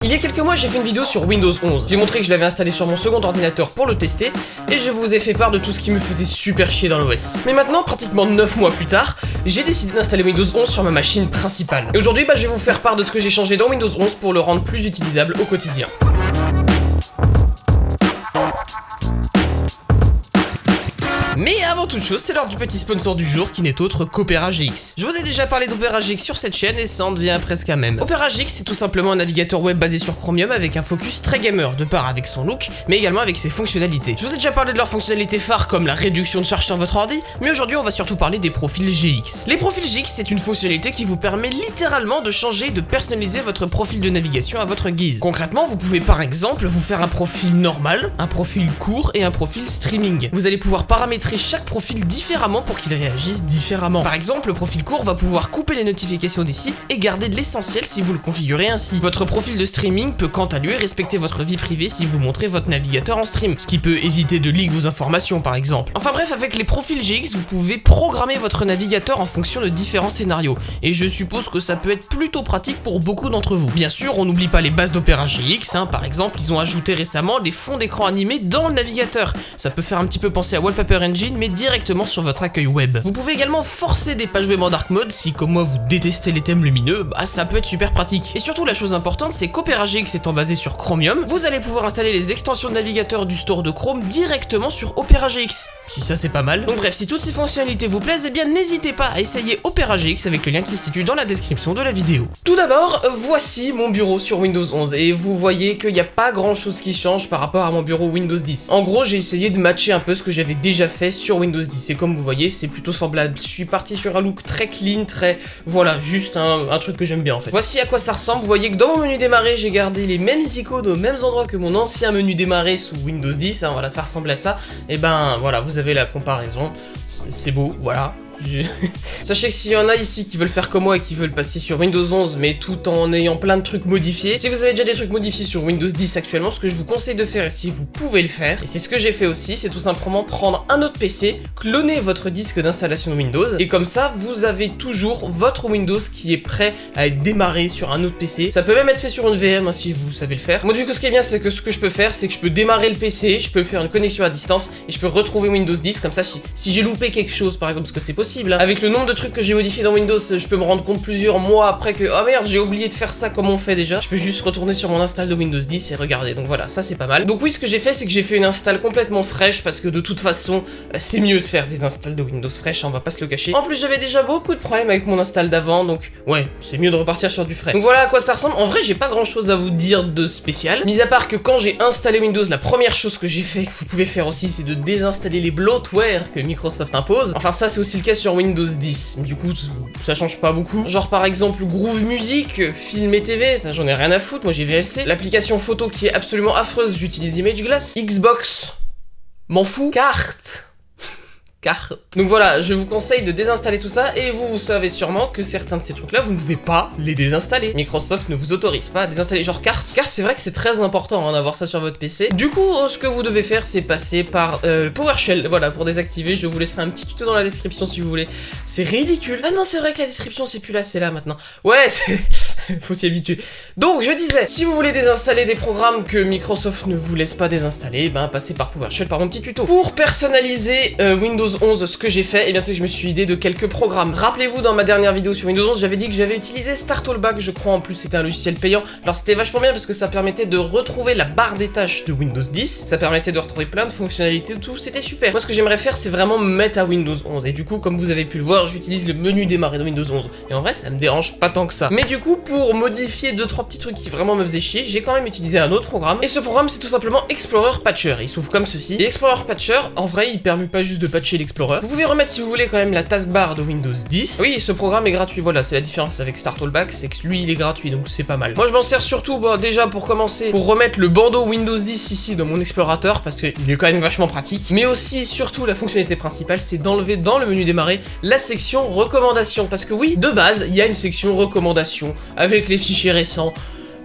Il y a quelques mois, j'ai fait une vidéo sur Windows 11. J'ai montré que je l'avais installé sur mon second ordinateur pour le tester, et je vous ai fait part de tout ce qui me faisait super chier dans l'OS. Mais maintenant, pratiquement 9 mois plus tard, j'ai décidé d'installer Windows 11 sur ma machine principale. Et aujourd'hui, je vais vous faire part de ce que j'ai changé dans Windows 11 pour le rendre plus utilisable au quotidien. Mais avant toute chose, c'est l'heure du petit sponsor du jour qui n'est autre qu'Opera GX. Je vous ai déjà parlé d'Opera GX sur cette chaîne et ça en devient presque un mème. Opera GX, c'est tout simplement un navigateur web basé sur Chromium avec un focus très gamer, de part avec son look, mais également avec ses fonctionnalités. Je vous ai déjà parlé de leurs fonctionnalités phares comme la réduction de charge sur votre ordi, mais aujourd'hui on va surtout parler des profils GX. Les profils GX, c'est une fonctionnalité qui vous permet littéralement de changer et de personnaliser votre profil de navigation à votre guise. Concrètement, vous pouvez par exemple vous faire un profil normal, un profil court et un profil streaming. Vous allez pouvoir paramétrer chaque profil différemment pour qu'il réagisse différemment. Par exemple, le profil court va pouvoir couper les notifications des sites et garder de l'essentiel si vous le configurez ainsi. Votre profil de streaming peut quant à lui respecter votre vie privée si vous montrez votre navigateur en stream, ce qui peut éviter de leak vos informations par exemple. Enfin bref, avec les profils GX, vous pouvez programmer votre navigateur en fonction de différents scénarios, et je suppose que ça peut être plutôt pratique pour beaucoup d'entre vous. Bien sûr, on n'oublie pas les bases d'Opera GX, par exemple, ils ont ajouté récemment des fonds d'écran animés dans le navigateur. Ça peut faire un petit peu penser à Wallpaper Engine, mais directement sur votre accueil web. Vous pouvez également forcer des pages web en dark mode si, comme moi, vous détestez les thèmes lumineux, ça peut être super pratique. Et surtout, la chose importante, c'est qu'Opera GX étant basé sur Chromium, vous allez pouvoir installer les extensions de navigateur du store de Chrome directement sur Opera GX. Si ça, c'est pas mal. Donc bref, si toutes ces fonctionnalités vous plaisent, eh bien n'hésitez pas à essayer Opera GX avec le lien qui se situe dans la description de la vidéo. Tout d'abord, voici mon bureau sur Windows 11, et vous voyez qu'il n'y a pas grand chose qui change par rapport à mon bureau Windows 10. En gros, j'ai essayé de matcher un peu ce que j'avais déjà fait sur Windows 10, et comme vous voyez, c'est plutôt semblable. Je suis parti sur un look très clean, voilà, juste un truc que j'aime bien en fait. Voici à quoi ça ressemble. Vous voyez que dans mon menu démarrer, j'ai gardé les mêmes icônes aux mêmes endroits que mon ancien menu démarrer sous Windows 10, voilà, ça ressemble à ça. Et voilà, vous avez la comparaison, c'est beau, voilà. Sachez que s'il y en a ici qui veulent faire comme moi et qui veulent passer sur Windows 11 mais tout en ayant plein de trucs modifiés, si vous avez déjà des trucs modifiés sur Windows 10 actuellement, ce que je vous conseille de faire, et si vous pouvez le faire, et c'est ce que j'ai fait aussi, c'est tout simplement prendre un autre PC, cloner votre disque d'installation de Windows, et comme ça vous avez toujours votre Windows qui est prêt à être démarré sur un autre PC. Ça peut même être fait sur une VM si vous savez le faire. Moi du coup ce qui est bien, c'est que ce que je peux faire, c'est que je peux démarrer le PC, je peux faire une connexion à distance et je peux retrouver Windows 10, comme ça si j'ai loupé quelque chose par exemple, parce que c'est possible, avec le nombre de trucs que j'ai modifiés dans Windows, je peux me rendre compte plusieurs mois après que oh merde, j'ai oublié de faire ça comme on fait déjà. Je peux juste retourner sur mon install de Windows 10 et regarder. Donc voilà, ça c'est pas mal. Donc oui, ce que j'ai fait, c'est que j'ai fait une install complètement fraîche, parce que de toute façon, c'est mieux de faire des installs de Windows fraîches, on va pas se le cacher. En plus, j'avais déjà beaucoup de problèmes avec mon install d'avant, donc ouais, c'est mieux de repartir sur du frais. Donc voilà à quoi ça ressemble. En vrai, j'ai pas grand chose à vous dire de spécial, mis à part que quand j'ai installé Windows, la première chose que j'ai fait, que vous pouvez faire aussi, c'est de désinstaller les bloatware que Microsoft impose. Enfin ça, c'est aussi le cas sur Windows 10, du coup ça change pas beaucoup. Genre par exemple Groove Music, film et TV, ça j'en ai rien à foutre, moi j'ai VLC. L'application photo qui est absolument affreuse, j'utilise ImageGlass. Xbox, m'en fous. Carte. Donc voilà, je vous conseille de désinstaller tout ça, et vous savez sûrement que certains de ces trucs là vous ne pouvez pas les désinstaller. Microsoft ne vous autorise pas à désinstaller, genre carte, c'est vrai que c'est très important d'avoir ça sur votre PC. Du coup, ce que vous devez faire, c'est passer par PowerShell, voilà, pour désactiver. Je vous laisserai un petit tuto dans la description si vous voulez. C'est ridicule. Ah non, c'est vrai que la description c'est plus là, c'est là maintenant. Ouais, faut s'y habituer. Donc je disais, si vous voulez désinstaller des programmes que Microsoft ne vous laisse pas désinstaller, passez par PowerShell, par mon petit tuto. Pour personnaliser Windows 11, ce que j'ai fait, c'est que je me suis aidé de quelques programmes. Rappelez-vous, dans ma dernière vidéo sur Windows 11, j'avais dit que j'avais utilisé StartAllBack, je crois. En plus, c'était un logiciel payant. Alors c'était vachement bien parce que ça permettait de retrouver la barre des tâches de Windows 10, ça permettait de retrouver plein de fonctionnalités, tout, c'était super. Moi, ce que j'aimerais faire, c'est vraiment me mettre à Windows 11, et du coup, comme vous avez pu le voir, j'utilise le menu démarrer de Windows 11, et en vrai, ça me dérange pas tant que ça. Mais du coup, pour modifier 2-3 petits trucs qui vraiment me faisaient chier, j'ai quand même utilisé un autre programme, et ce programme, c'est tout simplement Explorer Patcher. Il s'ouvre comme ceci, et Explorer Patcher, en vrai, il permet pas juste de patcher l'Explorer. Vous pouvez remettre, si vous voulez, quand même la taskbar de Windows 10. Oui, ce programme est gratuit, voilà, c'est la différence avec StartAllBack, c'est que lui, il est gratuit, donc c'est pas mal. Moi, je m'en sers surtout, déjà, pour commencer, pour remettre le bandeau Windows 10 ici dans mon explorateur, parce qu'il est quand même vachement pratique. Mais aussi, surtout, la fonctionnalité principale, c'est d'enlever dans le menu démarrer la section recommandations. Parce que oui, de base, il y a une section recommandations, avec les fichiers récents,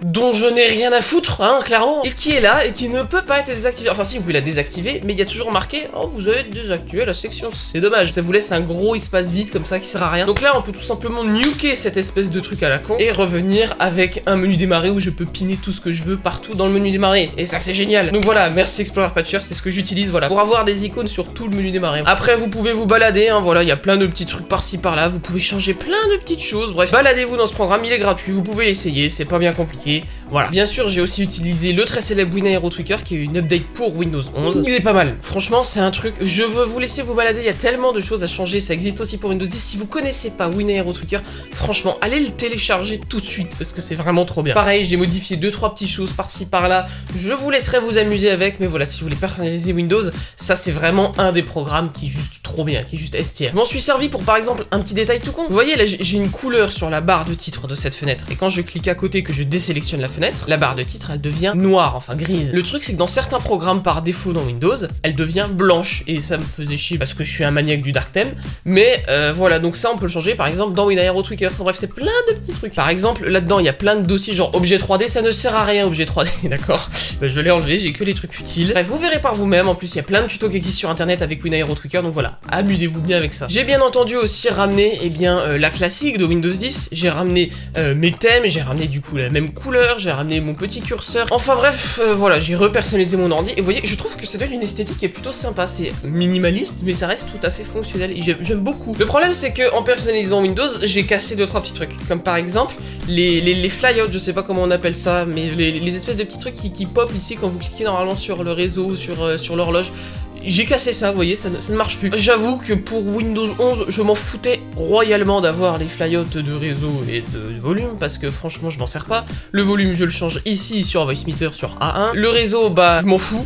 dont je n'ai rien à foutre, hein, clairement, et qui est là et qui ne peut pas être désactivée. Enfin si, vous pouvez la désactiver, mais il y a toujours marqué, oh, vous avez désactivé la section, c'est dommage. Ça vous laisse un gros espace vide comme ça qui sert à rien. Donc là, on peut tout simplement nuker cette espèce de truc à la con et revenir avec un menu démarrer où je peux piner tout ce que je veux partout dans le menu démarrer. Et ça, c'est génial. Donc voilà, merci Explorer Patcher, c'est ce que j'utilise, voilà, pour avoir des icônes sur tout le menu démarrer. Après, vous pouvez vous balader, hein, voilà, il y a plein de petits trucs par-ci par-là, vous pouvez changer plein de petites choses. Bref, baladez-vous dans ce programme, il est gratuit, vous pouvez l'essayer, c'est pas bien compliqué. Voilà. Bien sûr, j'ai aussi utilisé le très célèbre WinAero Tweaker qui est une update pour Windows 11. Il est pas mal. Franchement, c'est un truc. Je veux vous laisser vous balader. Il y a tellement de choses à changer. Ça existe aussi pour Windows 10. Si vous connaissez pas WinAero Tweaker, franchement, allez le télécharger tout de suite parce que c'est vraiment trop bien. Pareil, j'ai modifié 2-3 petites choses par-ci par-là. Je vous laisserai vous amuser avec. Mais voilà, si vous voulez personnaliser Windows, ça c'est vraiment un des programmes qui est juste trop bien, qui est juste STR. Je m'en suis servi pour par exemple un petit détail tout con. Vous voyez là, j'ai une couleur sur la barre de titre de cette fenêtre. Et quand je clique à côté, que je désélectionne la fenêtre, la barre de titre elle devient noire, enfin grise. Le truc c'est que dans certains programmes par défaut dans Windows, elle devient blanche et ça me faisait chier parce que je suis un maniaque du dark theme. Mais voilà, donc ça on peut le changer par exemple dans WinAero Tweaker. Bref, c'est plein de petits trucs. Par exemple là-dedans il y a plein de dossiers genre objet 3D, ça ne sert à rien objet 3D, d'accord. Je l'ai enlevé, j'ai que les trucs utiles. Bref, vous verrez par vous-même. En plus il y a plein de tutos qui existent sur internet avec WinAero Tweaker, donc voilà, amusez-vous bien avec ça. J'ai bien entendu aussi ramené la classique de Windows 10. J'ai ramené mes thèmes, j'ai ramené du coup la même couleur, j'ai ramené mon petit curseur. Enfin bref, voilà, j'ai repersonnalisé mon ordi et vous voyez, je trouve que ça donne une esthétique qui est plutôt sympa. C'est minimaliste, mais ça reste tout à fait fonctionnel et j'aime beaucoup. Le problème, c'est que en personnalisant Windows, j'ai cassé 2-3 petits trucs, comme par exemple les flyouts, je sais pas comment on appelle ça, mais les espèces de petits trucs qui pop ici quand vous cliquez normalement sur le réseau, sur l'horloge. J'ai cassé ça, vous voyez, ça ne marche plus. J'avoue que pour Windows 11, je m'en foutais royalement d'avoir les flyouts de réseau et de volume, parce que franchement, je m'en sers pas. Le volume, je le change ici sur Voicemeeter, sur A1. Le réseau, bah, je m'en fous.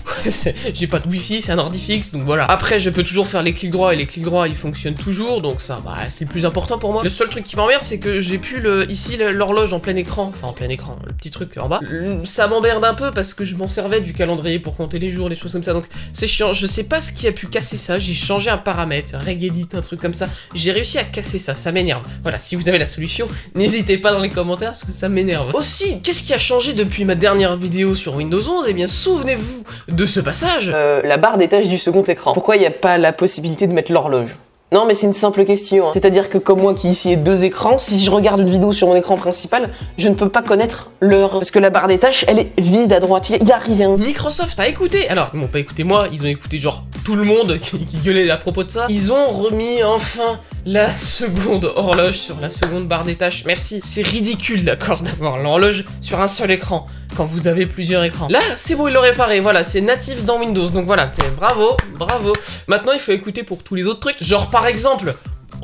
J'ai pas de wifi, c'est un ordi fixe, donc voilà. Après, je peux toujours faire les clics droits, et les clics droits, ils fonctionnent toujours, donc ça, bah, c'est le plus important pour moi. Le seul truc qui m'emmerde, c'est que j'ai plus ici l'horloge en plein écran, enfin en plein écran, le petit truc en bas. Ça m'emmerde un peu parce que je m'en servais du calendrier pour compter les jours, les choses comme ça, donc c'est chiant. Je sais pas ce qui a pu casser ça, j'ai changé un paramètre, un regedit, un truc comme ça, j'ai réussi à casser ça, ça m'énerve. Voilà, si vous avez la solution, n'hésitez pas dans les commentaires parce que ça m'énerve. Aussi, qu'est-ce qui a changé depuis ma dernière vidéo sur Windows 11? Eh bien, souvenez-vous de ce passage. La barre des tâches du second écran. Pourquoi il n'y a pas la possibilité de mettre l'horloge? Non mais c'est une simple question, hein. C'est-à-dire que comme moi qui ici ai 2 écrans, si je regarde une vidéo sur mon écran principal, je ne peux pas connaître l'heure. Parce que la barre des tâches, elle est vide à droite, il y a rien. Microsoft a écouté. Alors, ils m'ont pas écouté moi, ils ont écouté genre tout le monde qui gueulait à propos de ça. Ils ont remis enfin la seconde horloge sur la seconde barre des tâches. Merci, c'est ridicule d'accord d'avoir l'horloge sur un seul écran quand vous avez plusieurs écrans. Là, c'est bon, ils l'ont réparé, voilà, c'est natif dans Windows, donc voilà, bravo, bravo. Maintenant, il faut écouter pour tous les autres trucs, genre par exemple...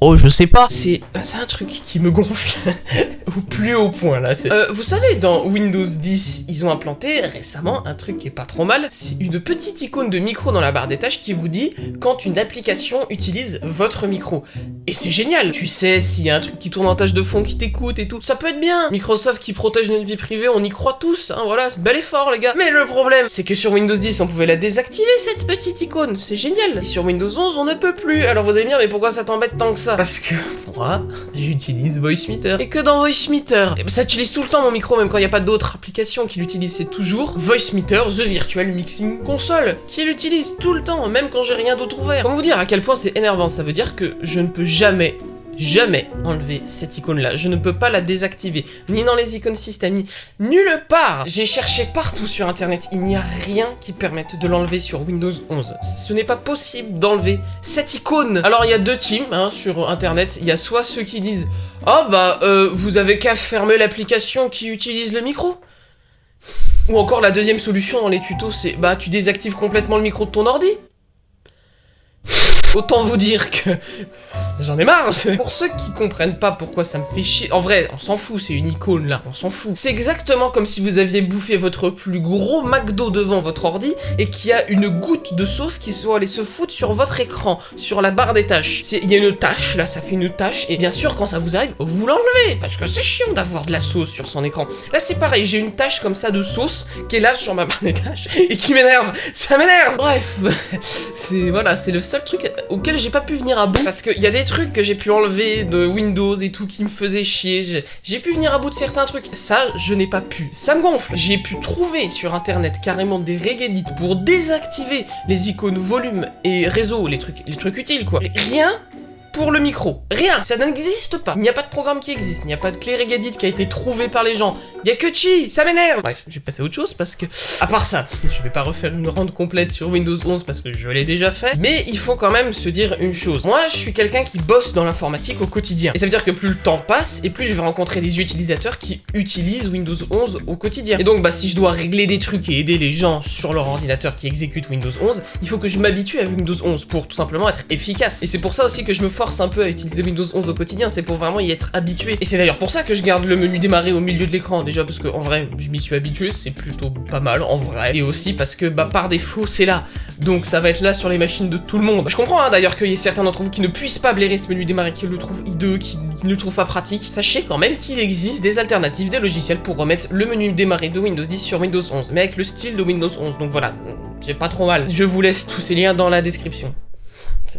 Oh, je sais pas. C'est un truc qui me gonfle au plus haut point, là. Vous savez, dans Windows 10, ils ont implanté récemment un truc qui est pas trop mal. C'est une petite icône de micro dans la barre des tâches qui vous dit quand une application utilise votre micro. Et c'est génial. Tu sais, s'il y a un truc qui tourne en tâche de fond qui t'écoute et tout, ça peut être bien. Microsoft qui protège notre vie privée, on y croit tous, hein, voilà, bel effort, les gars. Mais le problème, c'est que sur Windows 10, on pouvait la désactiver, cette petite icône. C'est génial. Et sur Windows 11, on ne peut plus. Alors vous allez me dire, mais pourquoi ça t'embête tant que ça? Parce que moi, j'utilise Voicemeeter. Et que dans Voicemeter, ça utilise tout le temps mon micro, même quand il n'y a pas d'autres applications qui l'utilisent, c'est toujours Voicemeter, The Virtual Mixing Console, qui l'utilise tout le temps, même quand j'ai rien d'autre ouvert. Comment vous dire à quel point c'est énervant? Ça veut dire que je ne peux jamais enlever cette icône là, je ne peux pas la désactiver, ni dans les icônes système, ni nulle part. J'ai cherché partout sur internet, il n'y a rien qui permette de l'enlever sur Windows 11. Ce n'est pas possible d'enlever cette icône. Alors il y a 2 teams hein, sur internet, il y a soit ceux qui disent oh bah vous avez qu'à fermer l'application qui utilise le micro. Ou encore la deuxième solution dans les tutos c'est bah tu désactives complètement le micro de ton ordi. Autant vous dire que j'en ai marre. Pour ceux qui comprennent pas pourquoi ça me fait chier, en vrai, on s'en fout, c'est une icône là, on s'en fout. C'est exactement comme si vous aviez bouffé votre plus gros McDo devant votre ordi et qu'il y a une goutte de sauce qui soit allée se foutre sur votre écran, sur la barre des tâches. Il y a une tâche, là, ça fait une tâche, et bien sûr, quand ça vous arrive, vous l'enlevez, parce que c'est chiant d'avoir de la sauce sur son écran. Là, c'est pareil, j'ai une tâche comme ça de sauce qui est là sur ma barre des tâches et qui m'énerve, ça m'énerve. Bref, voilà, c'est le seul truc. auquel j'ai pas pu venir à bout, parce qu'il y a des trucs que j'ai pu enlever de Windows et tout qui me faisaient chier. J'ai pu venir à bout de certains trucs, ça je n'ai pas pu, ça me gonfle. J'ai pu trouver sur internet carrément des regedits pour désactiver les icônes volume et réseau, les trucs utiles quoi. Rien pour le micro. Rien, ça n'existe pas. Il n'y a pas de programme qui existe, il n'y a pas de clé regedit qui a été trouvée par les gens. Il y a que Chi, ça m'énerve. Bref, je vais passer à autre chose parce que, à part ça, je vais pas refaire une rende complète sur Windows 11 parce que je l'ai déjà fait, mais il faut quand même se dire une chose. Moi, je suis quelqu'un qui bosse dans l'informatique au quotidien. Et ça veut dire que plus le temps passe, et plus je vais rencontrer des utilisateurs qui utilisent Windows 11 au quotidien. Et donc, bah, si je dois régler des trucs et aider les gens sur leur ordinateur qui exécute Windows 11, il faut que je m'habitue à Windows 11 pour tout simplement être efficace. Et c'est pour ça aussi que je me force un peu à utiliser Windows 11 au quotidien, c'est pour vraiment y être habitué. Et c'est d'ailleurs pour ça que je garde le menu démarrer au milieu de l'écran, déjà parce que en vrai, je m'y suis habitué, c'est plutôt pas mal en vrai. Et aussi parce que bah par défaut, c'est là. Donc ça va être là sur les machines de tout le monde. Je comprends hein, d'ailleurs qu'il y ait certains d'entre vous qui ne puissent pas blairer ce menu démarrer, qui le trouvent hideux, qui ne le trouvent pas pratique. Sachez quand même qu'il existe des alternatives, des logiciels pour remettre le menu démarrer de Windows 10 sur Windows 11, mais avec le style de Windows 11. Donc voilà, j'ai pas trop mal. Je vous laisse tous ces liens dans la description.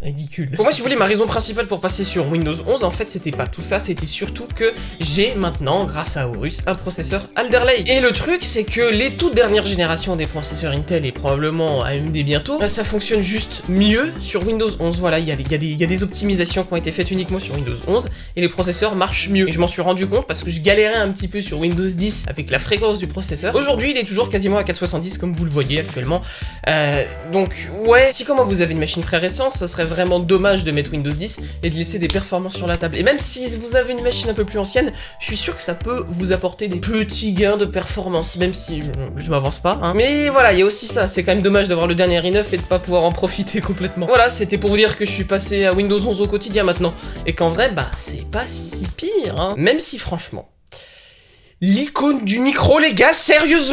Ridicule. Pour moi, si vous voulez, ma raison principale pour passer sur Windows 11, en fait, c'était pas tout ça, c'était surtout que j'ai maintenant, grâce à Aorus, un processeur Alder Lake. Et le truc, c'est que les toutes dernières générations des processeurs Intel et probablement AMD bientôt, ça fonctionne juste mieux sur Windows 11. Voilà, il y a des optimisations qui ont été faites uniquement sur Windows 11 et les processeurs marchent mieux. Et je m'en suis rendu compte parce que je galérais un petit peu sur Windows 10 avec la fréquence du processeur. Aujourd'hui, il est toujours quasiment à 470 comme vous le voyez actuellement. Donc, ouais, si comment vous avez une machine très récente, ça serait vraiment dommage de mettre Windows 10 et de laisser des performances sur la table. Et même si vous avez une machine un peu plus ancienne, je suis sûr que ça peut vous apporter des petits gains de performance, même si je m'avance pas, hein. Mais voilà, il y a aussi ça, c'est quand même dommage d'avoir le dernier i9 et de pas pouvoir en profiter complètement. Voilà, c'était pour vous dire que je suis passé à Windows 11 au quotidien maintenant, et qu'en vrai, bah, c'est pas si pire, hein. Même si franchement, l'icône du micro, les gars, sérieusement,